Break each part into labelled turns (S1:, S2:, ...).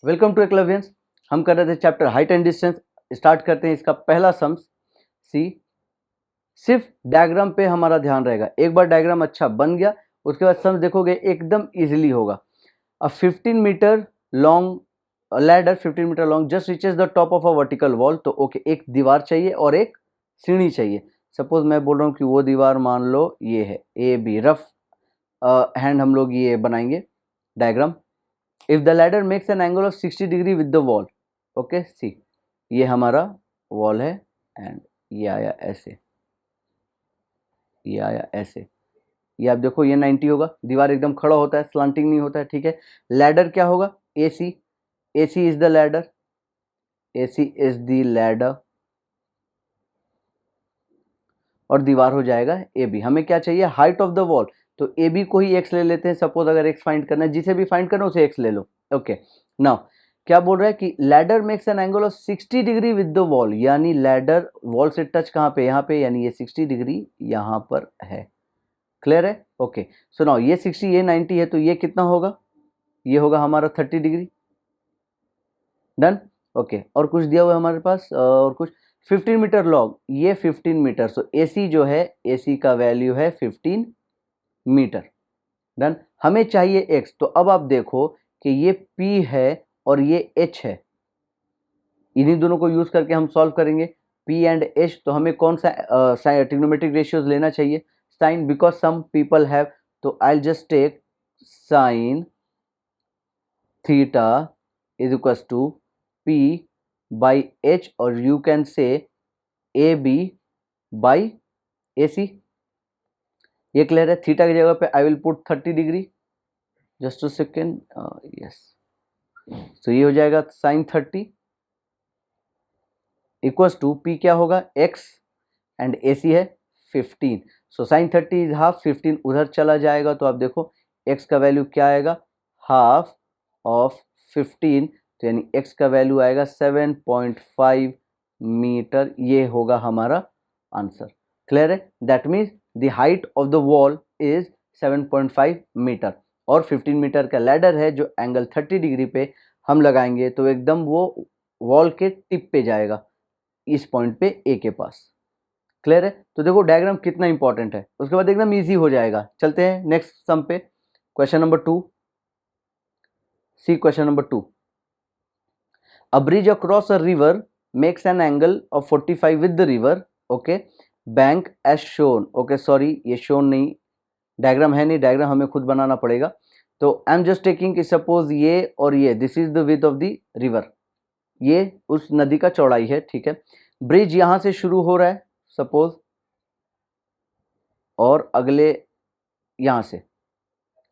S1: Welcome to एकलव्यंस। हम कर रहे थे chapter height and distance. Start करते हैं इसका पहला सम्स। सी, सिर्फ डायग्राम पे हमारा ध्यान रहेगा। एक बार डायग्राम अच्छा बन गया उसके बाद सम्स देखोगे एकदम इजीली होगा। A 15 metre long ladder 15 metre long just reaches the top of a vertical wall. तो ओके, एक दीवार चाहिए और एक सीढ़ी चाहिए। सपोज मैं बोल रहा हूँ कि वो दीवार मान लो ये है ए बी, रफ हैंड हम लोग ये बनाएंगे diagram. If the ladder makes an angle of 60 degree with the wall, okay see, ये हमारा वॉल है एंड ये आया ऐसे, ये आया ऐसे। ये आप देखो ये 90 होगा, दीवार एकदम खड़ा होता है, स्लांटिंग नहीं होता है, ठीक है। लैडर क्या होगा? AC, AC is the ladder, AC is the ladder और दीवार हो जाएगा AB। हमें क्या चाहिए? Height of the wall. तो AB को ही x ले लेते हैं। सपोज अगर x फाइंड करना है, जिसे भी फाइंड करना है उसे x ले लो। ओके, नाउ क्या बोल रहा है कि ladder makes an angle of 60 degree with the wall, यानी लैडर वॉल से टच कहाँ पे? यहाँ पे, यानी ये 60 डिग्री यहाँ पर है। क्लियर है? ओके, सो नाउ ये 60, ये 90 है, तो ये कितना होगा? ये होगा हमारा 30 डिग्री। डन। ओके, और कुछ दिया हुआ है हमारे पास, और कुछ 15 मीटर लॉन्ग, ये 15 मीटर। सो AC जो है, AC का वैल्यू है 15 मीटर। डन। हमें चाहिए x, तो अब आप देखो कि ये P है और ये H है। इन्हीं दोनों को यूज करके हम सॉल्व करेंगे P एंड H। तो हमें कौन सा ट्रिग्नोमेट्रिक रेशियोज लेना चाहिए? Sine, because some people have, तो I just take sine theta is equal to P by H, और you can say AB by AC। ये क्लियर है? थीटा की जगह पे I will put 30 degree. Just a second, yes. तो ये हो जाएगा साइन 30 इक्वल्स टू P क्या होगा? X एंड AC है 15। सो साइन 30 इज हाफ, 15 उधर चला जाएगा। तो आप देखो x का वैल्यू क्या आएगा? हाफ ऑफ 15, तो यानी x का वैल्यू आएगा 7.5 मीटर। ये होगा हमारा आंसर। क्लियर है? That means the height of the wall is 7.5 metre और 15 मीटर का लैडर है जो एंगल 30 डिग्री पे हम लगाएंगे तो एकदम वो वॉल के टिप पे जाएगा, इस पॉइंट पे A के पास। क्लियर है? तो देखो डायग्राम कितना इंपॉर्टेंट है, उसके बाद एकदम इजी हो जाएगा। चलते हैं नेक्स्ट सम पे। Question number 2, see question number 2। A bridge across a river makes an angle of 45 with the river, okay, bank as shown. Okay sorry, ये शोन नहीं, डायग्राम है नहीं, डायग्राम हमें खुद बनाना पड़ेगा। तो आई एम जस्ट टेकिंग कि सपोज ये और ये, this is the width of the river, ये उस नदी का चौड़ाई है, ठीक है। ब्रिज यहां से शुरू हो रहा है सपोज, और अगले यहां से,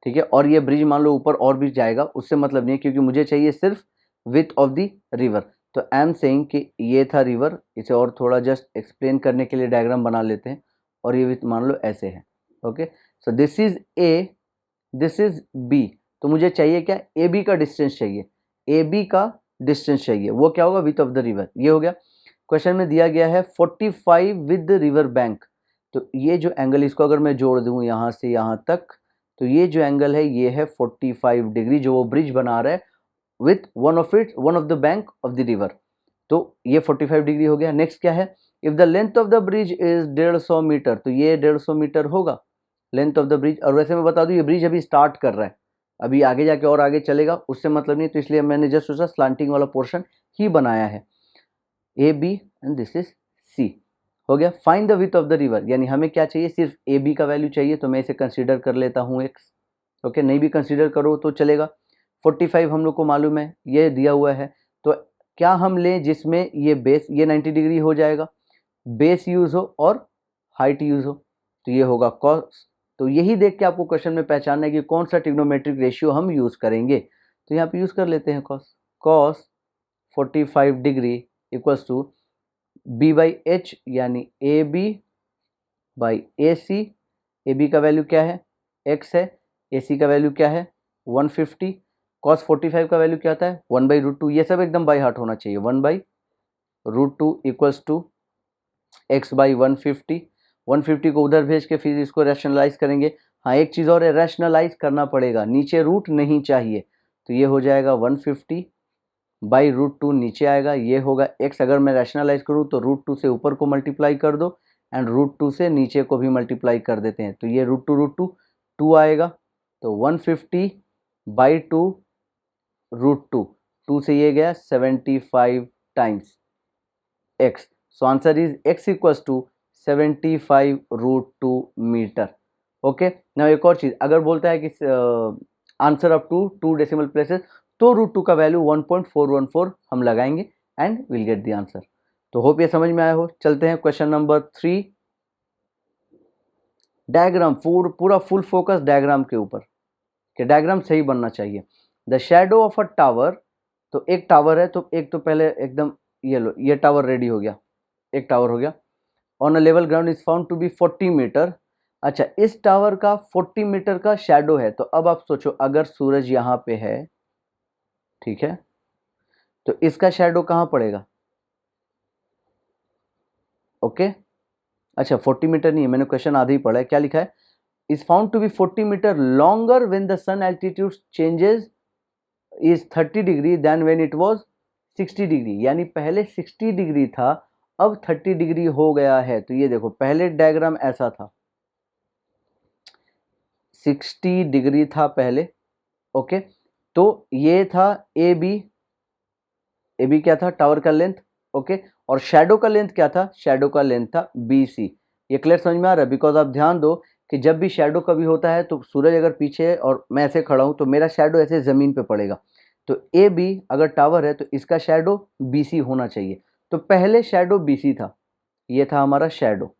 S1: ठीक है, और ये ब्रिज मान लो ऊपर और भी जाएगा, उससे मतलब नहीं है, क्योंकि मुझे चाहिए सिर्फ विथ ऑफ द रिवर। तो आई एम सेइंग कि ये था रिवर, इसे और थोड़ा जस्ट एक्सप्लेन करने के लिए डायग्राम बना लेते हैं, और ये विथ मान लो ऐसे है। Okay, so this is A, this is B. तो मुझे चाहिए क्या? ए बी का डिस्टेंस चाहिए, ए बी का डिस्टेंस चाहिए, वो क्या होगा? With of the river. ये हो गया। क्वेश्चन में दिया गया है 45 विद द रिवर बैंक। तो ये जो एंगल, इसको अगर मैं जोड़ दूं यहां से यहां तक, तो ये जो एंगल है ये है 45 डिग्री, जो वो ब्रिज बना रहा है with one of the bank of the river. तो ये 45 डिग्री हो गया। नेक्स्ट क्या है? If the length of the bridge is 150 metre, तो ये 150 मीटर होगा लेंथ ऑफ द ब्रिज। और वैसे मैं बता दूं ये ब्रिज अभी स्टार्ट कर रहा है, अभी आगे जाके और आगे चलेगा, उससे मतलब नहीं, तो इसलिए मैंने जस्ट सोचा स्लांटिंग वाला पोर्शन ही बनाया है। A B and this is C. हो गया। Find the width of the river, यानी हमें क्या चाहिए? सिर्फ ए बी का वैल्यू चाहिए, तो मैं इसे कंसीडर कर लेता हूँ एक्स। ओके, नहीं भी कंसीडर करो तो चलेगा। 45 हम लोग को मालूम है, ये दिया हुआ है। तो क्या हम लें जिसमें ये बेस, ये 90 डिग्री हो जाएगा, बेस यूज हो और हाइट यूज हो, तो ये होगा कॉस। तो यही देख के आपको क्वेश्चन में पहचानना है कि कौन सा ट्रिग्नोमेट्रिक रेशियो हम यूज करेंगे। तो यहाँ पे यूज कर लेते हैं cos. Cos 45 degree equals to B by H, यानी A B by A C. A B का वैल्यू क्या है? एक्स है। ए सी का वैल्यू क्या है? 150। कॉस 45 का वैल्यू क्या आता है? 1/√2। ये सब एकदम बाई हार्ट होना चाहिए। 1/√2 इक्वल्स टू एक्स बाई 150। 150 को उधर भेज के फिर इसको रैशनलाइज करेंगे। हाँ, एक चीज़ और है, रैशनलाइज करना पड़ेगा, नीचे रूट नहीं चाहिए। तो ये हो जाएगा 150 बाई √2 नीचे आएगा, ये होगा x। अगर मैं रैशनलाइज करूँ तो √2 से ऊपर को मल्टीप्लाई कर दो एंड √2 से नीचे को भी मल्टीप्लाई कर देते हैं, तो ये √2 2 आएगा, तो 150/2 √2, 2 से ये गया 75 times x। So answer is x equals to 75√2 metre. Okay, now एक और चीज, अगर बोलता है कि answer up to 2 decimal places, तो √2 का वैल्यू 1.414 हम लगाएंगे and will get the answer. तो होप ये समझ में आया हो। चलते हैं क्वेश्चन नंबर 3। डायग्राम पूरा फुल फोकस डायग्राम के ऊपर, कि डायग्राम सही बनना चाहिए। The shadow of a tower, तो एक टावर है, तो एक तो पहले एकदम ये लो, ये टावर रेडी हो गया, एक टावर हो गया। On a level ground is found to be 40 metre. अच्छा, इस टावर का 40 मीटर का शेडो है, तो अब आप सोचो अगर सूरज यहाँ पे है, ठीक है, तो इसका शेडो कहाँ पड़ेगा? ओके, अच्छा 40 मीटर नहीं है, मैंने क्वेश्चन आधा ही पढ़ा है। क्या लिखा है? Is found to be 40 metre longer when the sun altitude changes is 30 degree then when it was 60 degree. यानी पहले 60 डिग्री था, अब 30 डिग्री हो गया है। तो ये देखो, पहले डायग्राम ऐसा था, 60 डिग्री था पहले। ओके, तो ये था ए बी क्या था? टावर का लेंथ। ओके, और शेडो का लेंथ क्या था? शेडो का लेंथ था बी सी। ये क्लियर समझ में आ रहा है? बिकॉज आप ध्यान दो कि जब भी शेडो कभी होता है तो सूरज अगर पीछे है और मैं ऐसे खड़ा हूं, तो मेरा शेडो ऐसे जमीन पे पड़ेगा। तो ए बी अगर टावर है तो इसका शेडो बी सी होना चाहिए। तो पहले शेडो बी सी था, ये था हमारा शेडो।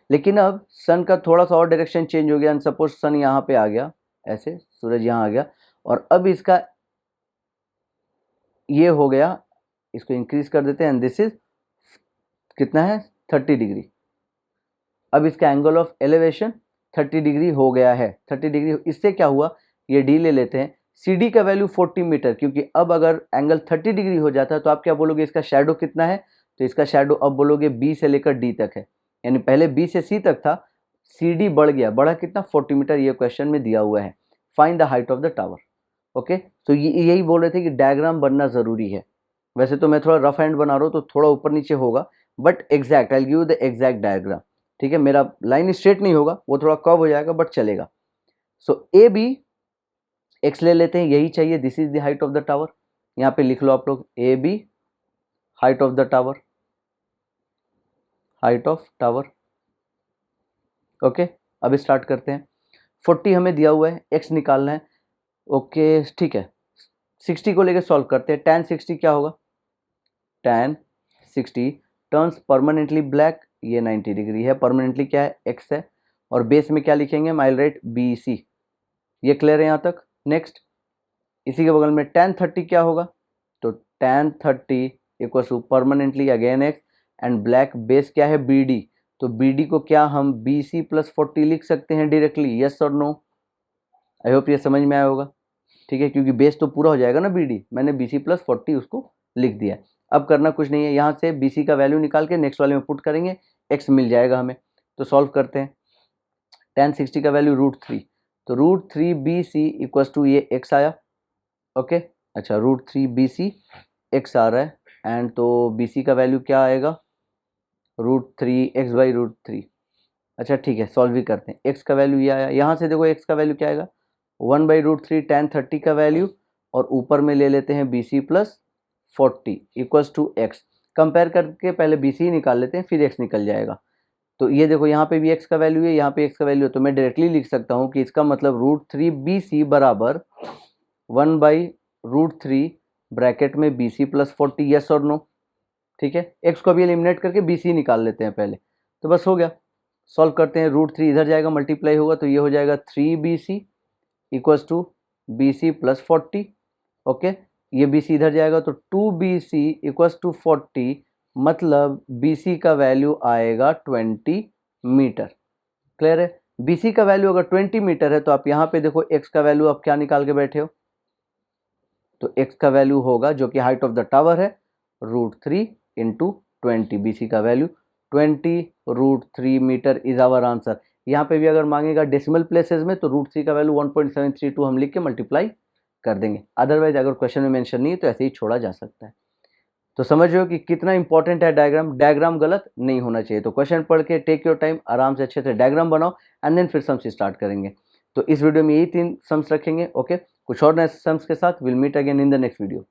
S1: लेकिन अब सन का थोड़ा सा और डायरेक्शन चेंज हो गया, सपोज सन यहाँ पे आ गया, ऐसे सूरज यहाँ आ गया, और अब इसका ये हो गया, इसको इंक्रीज कर देते हैं एंड दिस इज कितना है? 30 डिग्री। अब इसका एंगल ऑफ एलिवेशन 30 डिग्री हो गया है। 30 डिग्री, इससे क्या हुआ, ये डी ले लेते हैं। सी डी का वैल्यू 40 मीटर, क्योंकि अब अगर एंगल 30 डिग्री हो जाता है तो आप क्या बोलोगे? इसका शेडो कितना है? तो इसका शेडो अब बोलोगे बी से लेकर डी तक है, यानी पहले बी से सी तक था, सी डी बढ़ गया, बढ़ा कितना? 40 मीटर। ये क्वेश्चन में दिया हुआ है, find the height of the tower. Okay, तो यही बोल रहे थे कि डायग्राम बनना जरूरी है। वैसे तो मैं थोड़ा रफ हैंड बना रहा हूँ तो थोड़ा ऊपर नीचे होगा, but exact, I give the exact diagram. ठीक है, मेरा लाइन स्ट्रेट नहीं होगा, वो थोड़ा कर्व हो जाएगा, बट चलेगा। सो ए बी एक्स ले लेते हैं, यही चाहिए, this is the height of the tower. यहाँ पे लिख लो आप लोग, A B height of the tower, height of tower. Okay, अब स्टार्ट करते हैं। 40 हमें दिया हुआ है, एक्स निकालना है। ओके, ठीक है, 60 को लेकर सॉल्व करते हैं। tan 60 क्या होगा? tan 60 टर्न्स परमानेंटली ब्लैक, ये 90 डिग्री है, परमानेंटली क्या है? x है, और बेस में क्या लिखेंगे? माइल राइट बी सी। ये क्लियर है यहाँ तक? नेक्स्ट, इसी के बगल में tan 30 क्या होगा? तो tan 30 equal to permanently again x and black, base क्या है? B D. तो बी डी को क्या हम बी सी प्लस 40 लिख सकते हैं डायरेक्टली? यस और नो? आई होप ये समझ में आया होगा। ठीक है, क्योंकि बेस तो पूरा हो जाएगा ना बी डी, मैंने बी सी प्लस 40 उसको लिख दिया। अब करना कुछ नहीं है, यहाँ से बी सी का वैल्यू निकाल के नेक्स्ट वाले में पुट करेंगे, एक्स मिल जाएगा हमें। तो सॉल्व करते हैं। tan 60 का वैल्यू √3, तो √3 बी सी इक्वल्स टू ये एक्स आया। ओके, अच्छा √3 बी सी एक्स आ रहा है, एंड तो बी सी का वैल्यू क्या आएगा? √3 एक्स बाई √3। अच्छा ठीक है, सॉल्व भी करते हैं। एक्स का वैल्यू ये आया, यहाँ से देखो एक्स का वैल्यू क्या आएगा? 1/√3 tan 30 का वैल्यू, और ऊपर में ले लेते हैं B C plus 40 equals to x. Compare करके पहले बी सी निकाल लेते हैं, फिर एक्स निकल जाएगा। तो ये देखो, यहाँ पे भी एक्स का वैल्यू है, यहाँ पे एक्स का वैल्यू है, तो मैं डायरेक्टली लिख सकता हूँ कि इसका मतलब √3 बी सी बराबर 1/√3 ब्रैकेट में बी सी प्लस 40। यस और नो? ठीक है, एक्स को भी एलिमिनेट करके बी सी निकाल लेते हैं पहले, तो बस हो गया। सॉल्व करते हैं, √3 इधर जाएगा, मल्टीप्लाई होगा, तो ये हो जाएगा 3 B C equals to B C plus 40। Okay, ये बी सी इधर जाएगा, तो 2 बी सी इक्वल्स टू 40, मतलब बी सी का वैल्यू आएगा 20 मीटर। क्लियर है? बी सी का वैल्यू अगर 20 मीटर है, तो आप यहाँ पे देखो एक्स का वैल्यू आप क्या निकाल के बैठे हो? तो एक्स का वैल्यू होगा, जो कि हाइट ऑफ द टावर है, √3 इंटू 20। बी सी का value 20 √3 metre is our answer. यहाँ पे भी अगर मांगेगा डेसिमल प्लेसेस में, तो √3 का वैल्यू 1.732 हम लिख के मल्टीप्लाई कर देंगे। अदरवाइज अगर क्वेश्चन में मेंशन नहीं है तो ऐसे ही छोड़ा जा सकता है। तो समझ रहे हो कि कितना इंपॉर्टेंट है डायग्राम। डायग्राम गलत नहीं होना चाहिए। तो क्वेश्चन पढ़ के टेक योर टाइम, आराम से अच्छे से डायग्राम बनाओ एंड देन फिर सम्स स्टार्ट करेंगे। तो इस वीडियो में यही 3 सम्स रखेंगे। ओके, कुछ और नए सम्स के साथ will meet again in the next video.